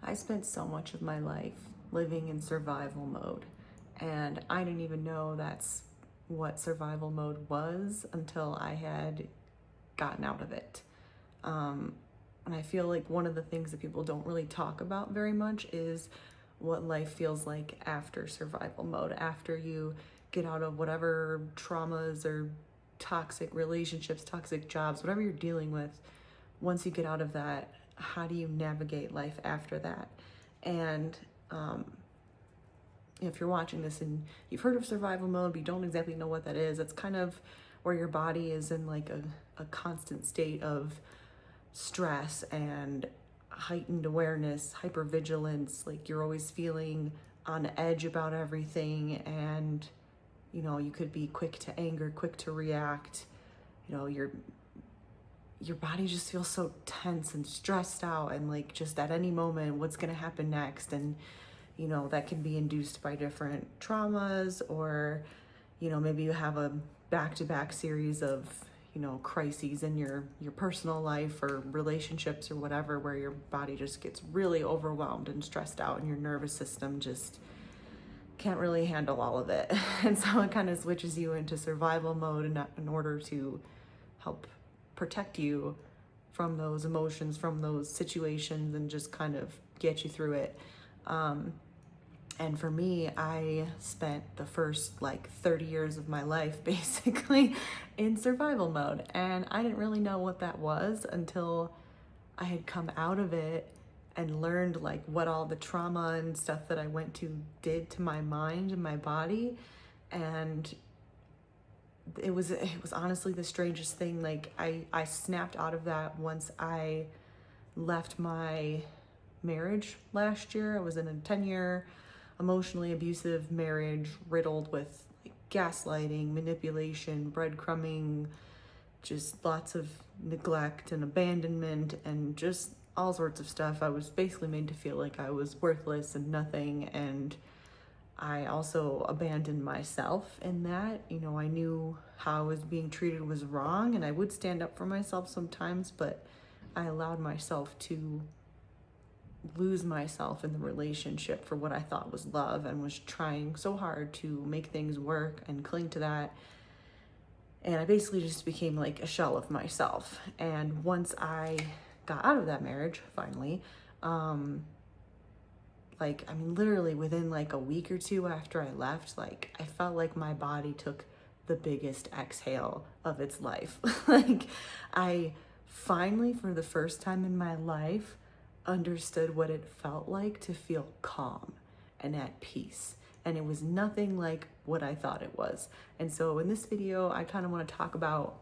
I spent so much of my life living in survival mode, and I didn't even know that's what survival mode was until I had gotten out of it. Um, and I feel like one of the things that people don't really talk about very much is what life feels like after survival mode, after you get out of whatever traumas or toxic relationships, toxic jobs, whatever you're dealing with. Once you get out of that, how do you navigate life after that? And um, if you're watching this and you've heard of survival mode, but you don't exactly know what that is, it's kind of where your body is in like a constant state of stress and heightened awareness, hypervigilance. Like you're always feeling on edge about everything, and you could be quick to anger, quick to react. Your body just feels so tense and stressed out, and like just at any moment what's going to happen next. And that can be induced by different traumas, or maybe you have a back-to-back series of crises in your personal life or relationships or whatever, where your body just gets really overwhelmed and stressed out and your nervous system just can't really handle all of it. And so it kind of switches you into survival mode in order to help protect you from those emotions, from those situations, and just kind of get you through it. And for me, I spent the first like 30 years of my life basically in survival mode. And I didn't really know what that was until I had come out of it and learned like what all the trauma and stuff that I went to did to my mind and my body. And it was honestly the strangest thing. Like I snapped out of that once I left my marriage last year. I was in a 10-year emotionally abusive marriage, riddled with like gaslighting, manipulation, breadcrumbing, just lots of neglect and abandonment and just all sorts of stuff. I was basically made to feel like I was worthless and nothing, and I also abandoned myself in that. I knew how I was being treated was wrong, and I would stand up for myself sometimes, but I allowed myself to lose myself in the relationship for what I thought was love, and was trying so hard to make things work and cling to that. And I basically just became like a shell of myself. And once I got out of that marriage, finally, literally within like a week or two after I left, like I felt like my body took the biggest exhale of its life. Like I finally, for the first time in my life, understood what it felt like to feel calm and at peace. And it was nothing like what I thought it was. And so in this video, I kind of want to talk about,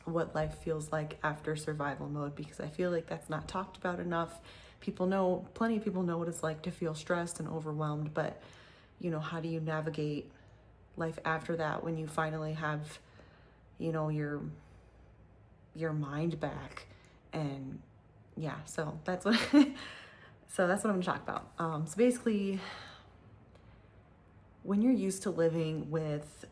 what life feels like after survival mode, because I feel like that's not talked about enough. Plenty of people know what it's like to feel stressed and overwhelmed, but how do you navigate life after that when you finally have, your mind back? And yeah, so that's what so that's what I'm gonna talk about. So basically, when you're used to living with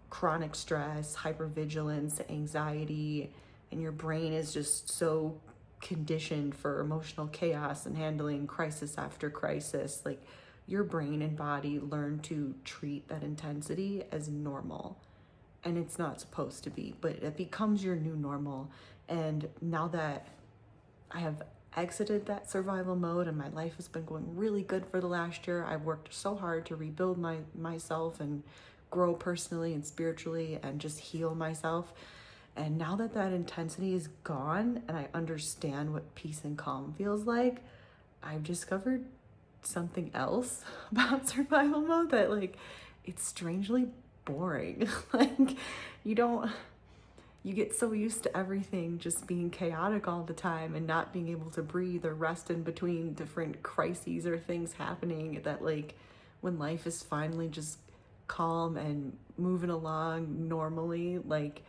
chronic stress, hypervigilance, anxiety, and your brain is just so conditioned for emotional chaos and handling crisis after crisis, like your brain and body learn to treat that intensity as normal. And it's not supposed to be, but it becomes your new normal. And now that I have exited that survival mode and my life has been going really good for the last year, I've worked so hard to rebuild myself and grow personally and spiritually and just heal myself. And now that that intensity is gone and I understand what peace and calm feels like, I've discovered something else about survival mode, that like it's strangely boring. Like you get so used to everything just being chaotic all the time and not being able to breathe or rest in between different crises or things happening, that like when life is finally just calm and moving along normally, like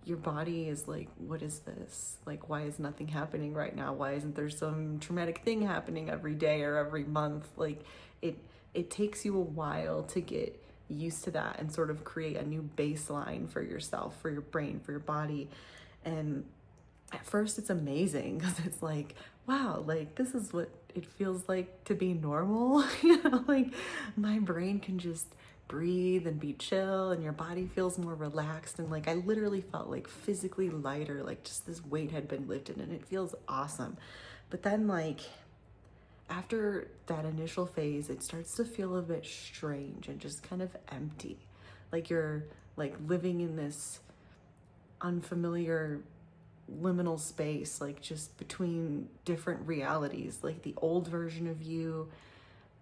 your body is like, what is this? Like, why is nothing happening right now? Why isn't there some traumatic thing happening every day or every month? Like it takes you a while to get used to that and sort of create a new baseline for yourself, for your brain, for your body. And at first it's amazing because it's like, wow, like this is what it feels like to be normal. Like my brain can just breathe and be chill, and your body feels more relaxed. And like I literally felt like physically lighter, like just this weight had been lifted, and it feels awesome. But then, like, after that initial phase, it starts to feel a bit strange and just kind of empty. Like you're like living in this unfamiliar liminal space, like just between different realities, like the old version of you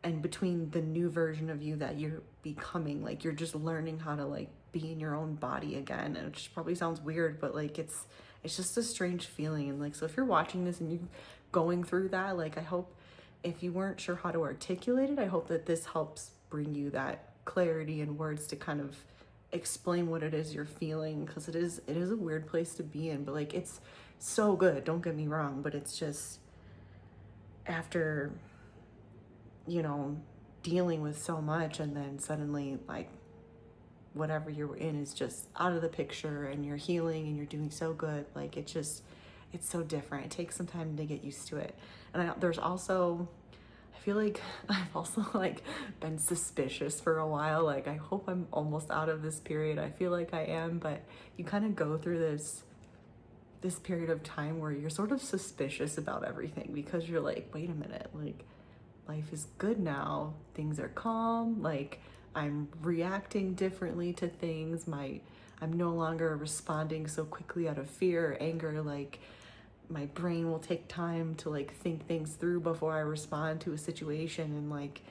and between the new version of you that you're becoming. Like you're just learning how to like be in your own body again. And it probably sounds weird, but like it's just a strange feeling. And like, so if you're watching this and you going through that, like I hope, if you weren't sure how to articulate it, I hope that this helps bring you that clarity and words to kind of explain what it is you're feeling, because it is a weird place to be in, but like it's so good, don't get me wrong, but it's just after, you know, dealing with so much, and then suddenly like whatever you're in is just out of the picture, and you're healing and you're doing so good, like it's so different. It takes some time to get used to it. And there's also, I feel like I've also like been suspicious for a while. Like I hope I'm almost out of this period. I feel like I am, but you kind of go through this period of time where you're sort of suspicious about everything, because you're like, wait a minute, like life is good now. Things are calm. Like I'm reacting differently to things. I'm no longer responding so quickly out of fear or anger. Like my brain will take time to like think things through before I respond to a situation. And like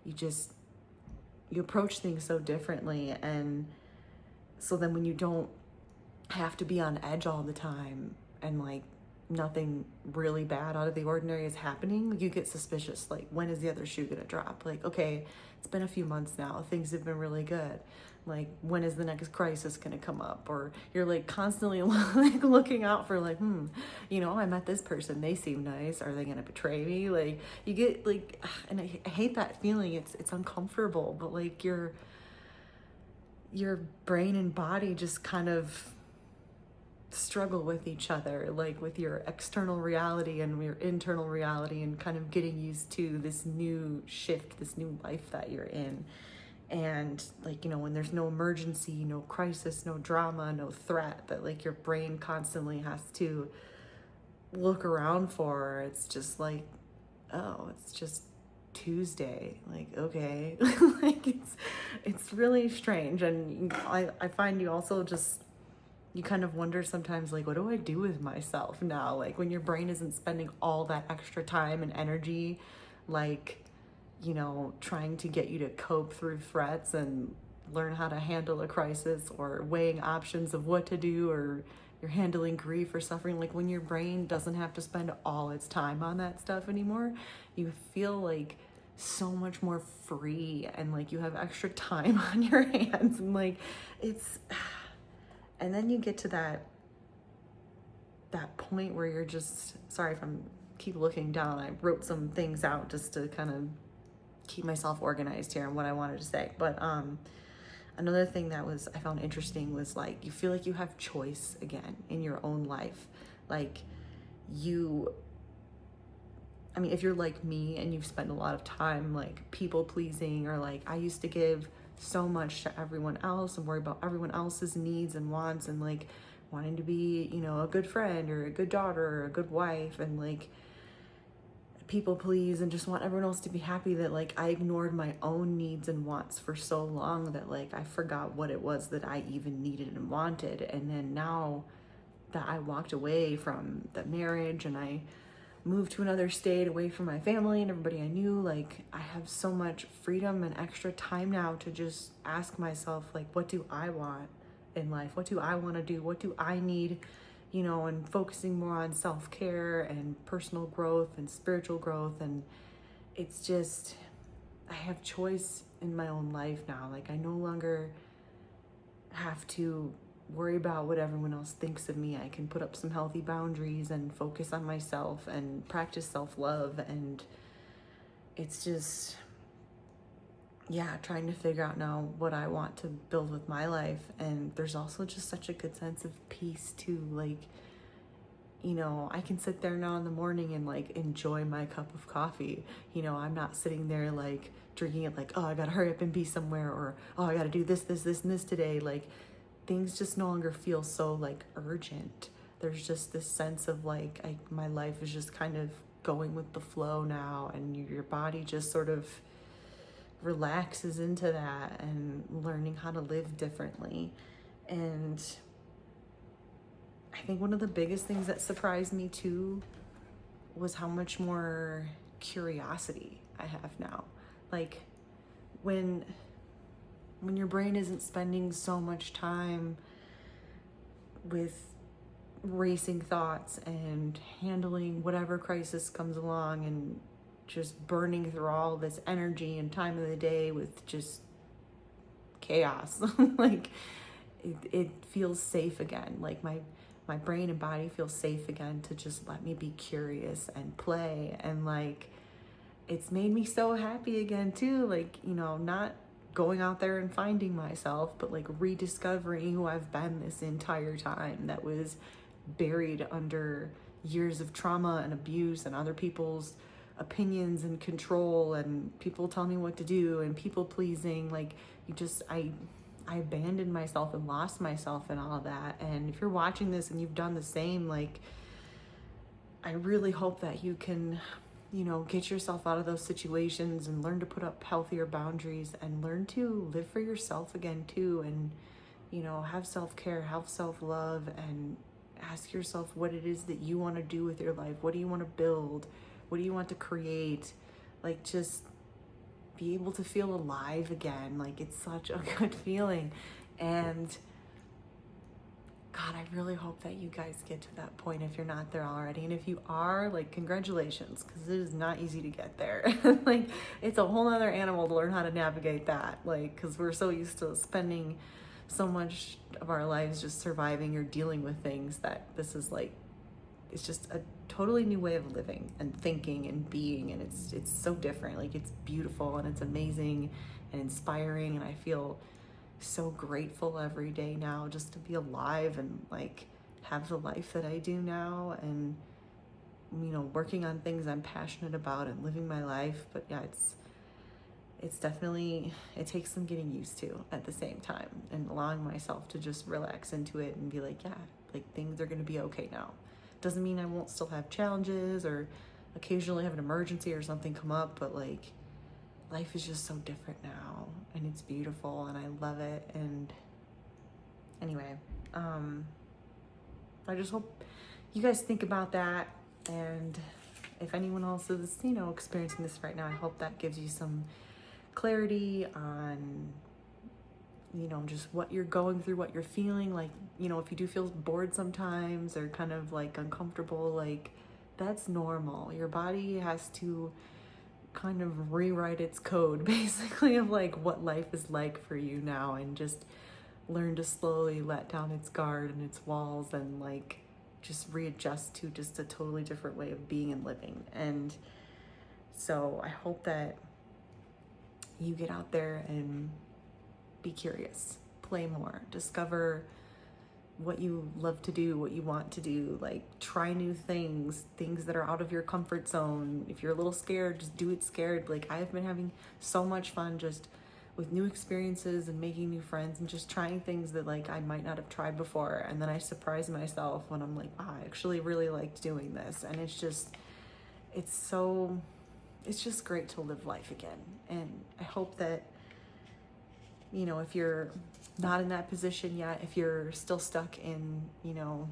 you approach things so differently. And so then when you don't have to be on edge all the time, and like nothing really bad out of the ordinary is happening, you get suspicious. Like, when is the other shoe gonna drop? Like, okay, it's been a few months now, things have been really good. Like, when is the next crisis gonna come up? Or you're like constantly like looking out for like, you know, I met this person, they seem nice, are they gonna betray me? Like you get like, and I hate that feeling. It's uncomfortable, but like your brain and body just kind of struggle with each other, like with your external reality and your internal reality, and kind of getting used to this new shift, this new life that you're in. And like, you know, when there's no emergency, no crisis, no drama, no threat that like your brain constantly has to look around for, it's just like, oh, it's just Tuesday. Like, okay. Like it's really strange. And I find you also just, you kind of wonder sometimes, like, what do I do with myself now? Like when your brain isn't spending all that extra time and energy, like, you know, trying to get you to cope through threats and learn how to handle a crisis, or weighing options of what to do, or you're handling grief or suffering. Like when your brain doesn't have to spend all its time on that stuff anymore, you feel like so much more free, and like you have extra time on your hands, and like it's, and then you get to that point where you're just, sorry if I'm keep looking down, I wrote some things out just to kind of keep myself organized here and what I wanted to say. But another thing that I found interesting was like, you feel like you have choice again in your own life. Like I mean, if you're like me and you've spent a lot of time like people pleasing, or like I used to give so much to everyone else and worry about everyone else's needs and wants, and like wanting to be, you know, a good friend or a good daughter or a good wife, and like people please and just want everyone else to be happy, that like I ignored my own needs and wants for so long that like I forgot what it was that I even needed and wanted. And then now that I walked away from the marriage and I moved to another state away from my family and everybody I knew, like I have so much freedom and extra time now to just ask myself, like, what do I want in life? What do I want to do? What do I need? You know, and focusing more on self-care and personal growth and spiritual growth. And it's just, I have choice in my own life now. Like I no longer have to worry about what everyone else thinks of me. I can put up some healthy boundaries and focus on myself and practice self-love. And it's just, yeah, trying to figure out now what I want to build with my life. And there's also just such a good sense of peace too. Like you know, I can sit there now in the morning and like enjoy my cup of coffee. You know, I'm not sitting there like drinking it like, oh, I gotta hurry up and be somewhere, or oh, I gotta do this, this, this, and this today. Like, things just no longer feel so like urgent. There's just this sense of like, my life is just kind of going with the flow now, and your body just sort of relaxes into that, and learning how to live differently. And I think one of the biggest things that surprised me too was how much more curiosity I have now. Like, when your brain isn't spending so much time with racing thoughts and handling whatever crisis comes along, and just burning through all this energy and time of the day with just chaos. Like, it feels safe again. Like, my brain and body feel safe again to just let me be curious and play. And like, it's made me so happy again too. Like, you know, not going out there and finding myself, but like rediscovering who I've been this entire time, that was buried under years of trauma and abuse and other people's opinions and control, and people telling me what to do, and people pleasing. Like, I abandoned myself and lost myself in all of that. And if you're watching this and you've done the same, like, I really hope that you can, you know, get yourself out of those situations and learn to put up healthier boundaries, and learn to live for yourself again too. And, you know, have self-care, have self-love, and ask yourself what it is that you want to do with your life. What do you want to build? What do you want to create? Like, just be able to feel alive again. Like, it's such a good feeling. And God, I really hope that you guys get to that point if you're not there already. And if you are, like, congratulations, because it is not easy to get there. Like, it's a whole other animal to learn how to navigate that. Like, because we're so used to spending so much of our lives just surviving or dealing with things, that this is like, it's just a totally new way of living and thinking and being. And it's so different. Like, it's beautiful and it's amazing and inspiring. And I feel so grateful every day now just to be alive and like have the life that I do now, and, you know, working on things I'm passionate about and living my life. But yeah, it's definitely, it takes some getting used to at the same time, and allowing myself to just relax into it and be like, yeah, like, things are going to be okay now. Doesn't mean I won't still have challenges or occasionally have an emergency or something come up, but like, life is just so different now, and it's beautiful, and I love it. And anyway, I just hope you guys think about that. And if anyone else is, you know, experiencing this right now, I hope that gives you some clarity on, you know, just what you're going through, what you're feeling. Like, you know, if you do feel bored sometimes or kind of like uncomfortable, like, that's normal. Your body has to kind of rewrite its code, basically, of like what life is like for you now, and just learn to slowly let down its guard and its walls, and like just readjust to just a totally different way of being and living. And so I hope that you get out there and be curious, play more, discover what you love to do, what you want to do. Like, try new things that are out of your comfort zone. If you're a little scared, just do it scared. Like, I've been having so much fun just with new experiences and making new friends and just trying things that like I might not have tried before. And then I surprise myself when I'm like, wow, I actually really liked doing this. And it's just great to live life again. And I hope that, you know, if you're not in that position yet, if you're still stuck in, you know,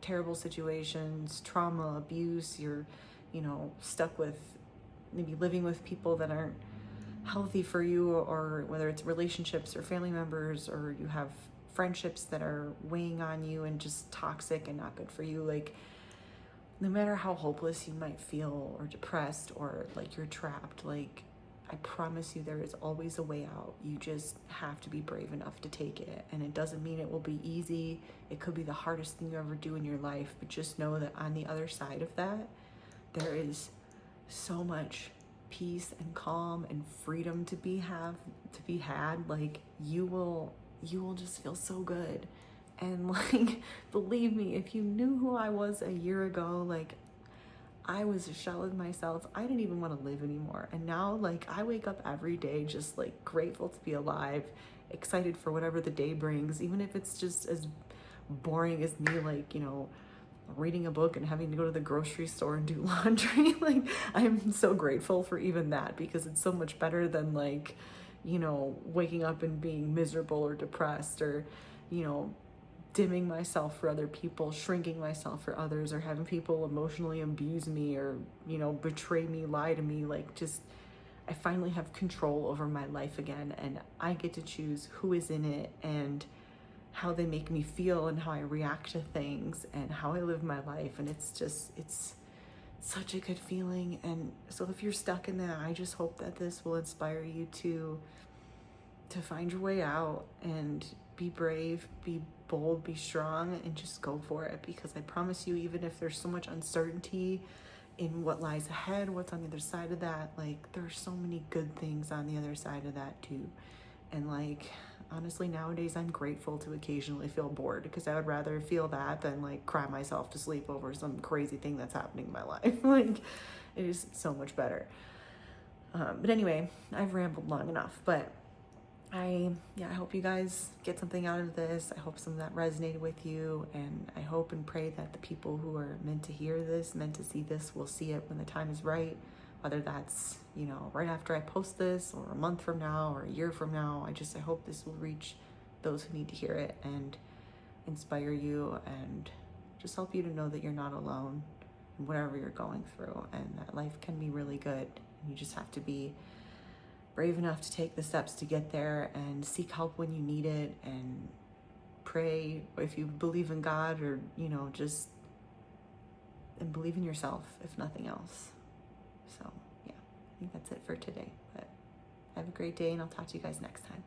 terrible situations, trauma, abuse, you're, you know, stuck with maybe living with people that aren't healthy for you, or whether it's relationships or family members, or you have friendships that are weighing on you and just toxic and not good for you. Like, no matter how hopeless you might feel or depressed or like you're trapped, like, I promise you there is always a way out. You just have to be brave enough to take it. And it doesn't mean it will be easy. It could be the hardest thing you ever do in your life, but just know that on the other side of that, there is so much peace and calm and freedom to be had. Like, you will just feel so good. And like, believe me, if you knew who I was a year ago, like, I was a shell of myself. I didn't even want to live anymore. And now, like, I wake up every day just like grateful to be alive, excited for whatever the day brings, even if it's just as boring as me, like, reading a book and having to go to the grocery store and do laundry. Like, I'm so grateful for even that, because it's so much better than, like, waking up and being miserable or depressed, or, dimming myself for other people, shrinking myself for others, or having people emotionally abuse me, or, betray me, lie to me. Like, just, I finally have control over my life again, and I get to choose who is in it, and how they make me feel, and how I react to things, and how I live my life. And it's such a good feeling. And so if you're stuck in that, I just hope that this will inspire you to find your way out, and be brave, be bold, be strong, and just go for it. Because I promise you, even if there's so much uncertainty in what lies ahead, what's on the other side of that, like, there are so many good things on the other side of that too. And like, honestly, nowadays I'm grateful to occasionally feel bored, because I would rather feel that than like cry myself to sleep over some crazy thing that's happening in my life. Like, it is so much better. But anyway, I've rambled long enough. But I hope you guys get something out of this. I hope some of that resonated with you, and I hope and pray that the people who are meant to hear this, meant to see this, will see it when the time is right. Whether that's, right after I post this, or a month from now, or a year from now. I hope this will reach those who need to hear it, and inspire you, and just help you to know that you're not alone in whatever you're going through, and that life can be really good. And you just have to be brave enough to take the steps to get there, and seek help when you need it, and pray if you believe in God, or, and believe in yourself, if nothing else. So, yeah, I think that's it for today. But have a great day, and I'll talk to you guys next time.